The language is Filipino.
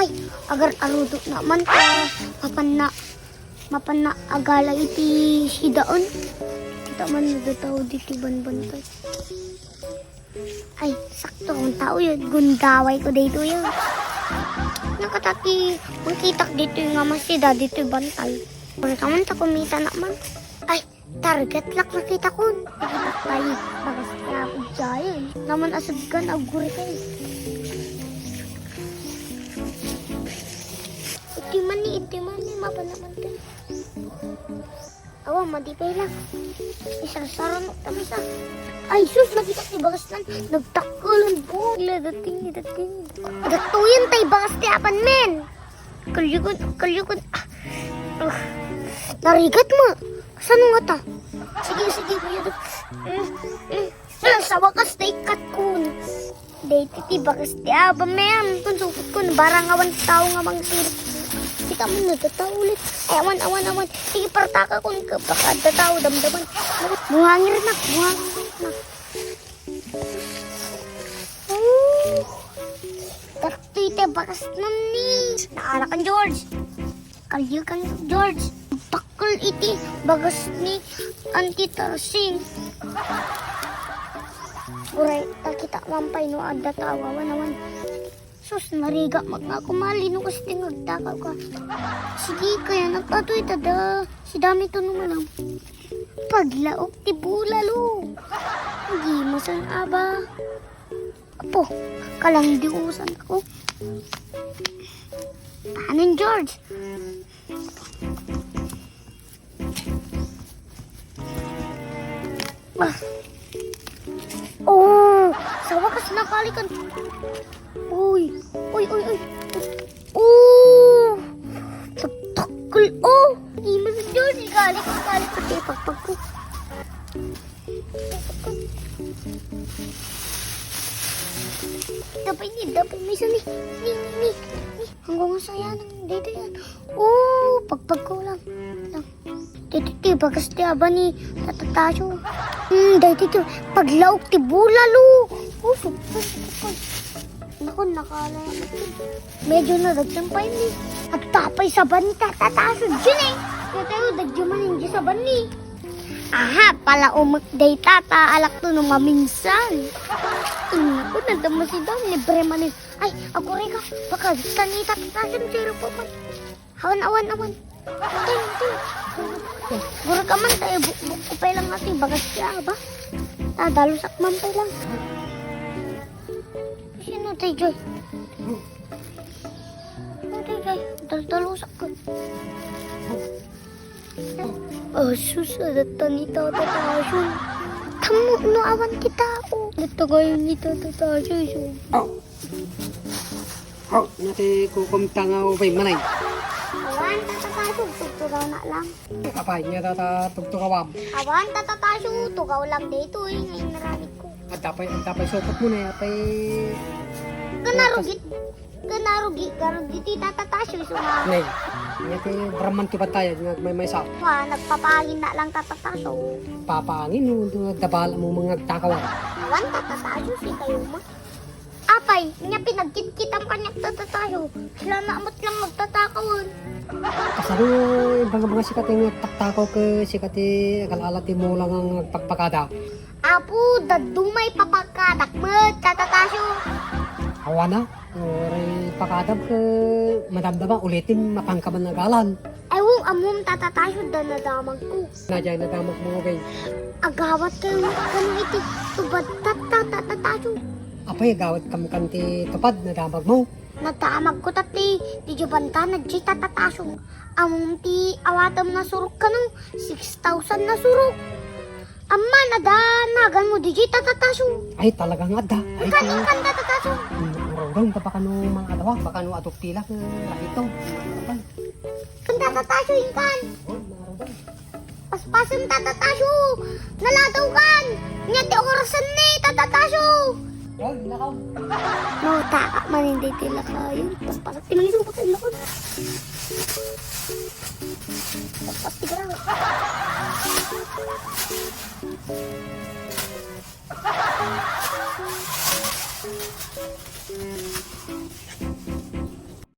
Ay, agar arudo naman ta. Mapana agala iti sidaon. Kita man nagataw diti banbantay. Ay, sakto kung tao yun. Gundaway ko dito yun. Nakatati, magkitak dito yung nga masida, dito yung bantay. Kung ka man ta kumita naman. Ay, target lak nakita ko. Nakitak tayo. Bagas kaya ako dyan. Naman asad ka na aguri kayo. Iti man ni, mapanaman tayo. Awa, madipay lang. Isasara na kami sa... Ay, sus, nakita si bagas lang. Nagtakulan po. Dating. Datuyan tayo bagas tiyapan, men. Kalyukod. Narigat mo. Saan nga ta? Sige, kuya. Sa wakas, tayo katkun. Dati ti bagas tiyapan, men. Kung supot ko, barangawan tao nga mang sirit. Kita mo natataw ulit. Ay, awan. Sige, partaka kung baka tataw, damdaman. Buhangir na. Tartite, bakas na ni. Naala kan, George. Kalyo kan, George. Takal iti, bagas ni Auntie Tarsing. Uray, kita mampay no, adda tawawan naman. Sus, nariga magkakumali no kasi tingagdakaw ka. Sige, kaya nagpatoy tada. Si dami to naman ang paglaok ti bulalo. Hindi mo san aba. Apo, kalang diusan ako. Paano George? Oh, sa wakas nakalikan. Uy. Oh! Takal. Oh! Hindi mo Diyos. Ikalik ko tayo pagpag ko. Dapat may isa ni. Hanggang masaya nang dito yan. Oh! Pagpag ko lang. Dito, bagas ti aba ni Tatatasyo. Dito, paglaok ti bulalo. Oh, super. Naku, nakala. Medyo nadagsampay ni. At tapay sa bani, tatatasod dyan eh. Kaya tayo, dagyaman hindi sa bani. Aha, pala umakday tata, alak to nung maminsan. Naku, nadama si Dam, libre man eh. Ay, ako rin ka, baka tanita tatasod, zero po man. Awan. Gura ka man tayo, bukupay lang natin, bagas siya ba? Dalusak man pa lang. Sino tayo, Joy? Dalusak ko. Susadat ni Tata Tasyo. Tamo, awan kita ako. Dito kayo ni Tata Tasyo. Nati kukumta nga ubay manay. Awan, Tata Tasyo, tugtugaw na lang. Apay niya tata tugtugawam. Awan, Tata Tasyo, tugaw lang dito eh. Ngayon naranig ko. At tapay sopot mo na apay. Kanarugi, ti Tata Tasyo. Nay, nati Brahman ti bataya may sa. Nagpapangin na lang Tata Tasyo. Papangin no dabal mo mga takawan. Awan, Tata Tasyo, si kayo mo. Apay, niya pinagkit-kit ang kanyang Tata Tasyo. Sila na amot lang magtatakawan. Kasano mga sikat yung taktakaw ka sikat agal-alat mo lang ang pagpakada. Apo, dadumay papagkadak mo, Tata Tasyo. Hawa na. Oray pakadab ka madamdama ulitin mapangkaman na galan. Ewan, amom Tata Tasyo, danadamag ko. Nadya nadamag mo bay. Agawat kayo, kanong iti, tubad Tata Tasyo. Apay gawat kam kanti tupad nadamag mo. Nadamag ko tati, di jubanta na di Tata Tasyo. Amom ti awatam na surok ka nung 6,000 na surok. Amma, nadanagan mo di Tata Tasyo. Ay talagang adda. Ay Kaning Tata Tasyo. Urong baka no mga adawa, baka no adok tilak ito. Kan Tata Tasyo inkan. Paspasan Tata Tasyo. Naladaw kan. Nyati orasan ni Tata Tasyo. Wag nakaw. No, taka man hindi tila kayo. Tapos parang tinangin mo.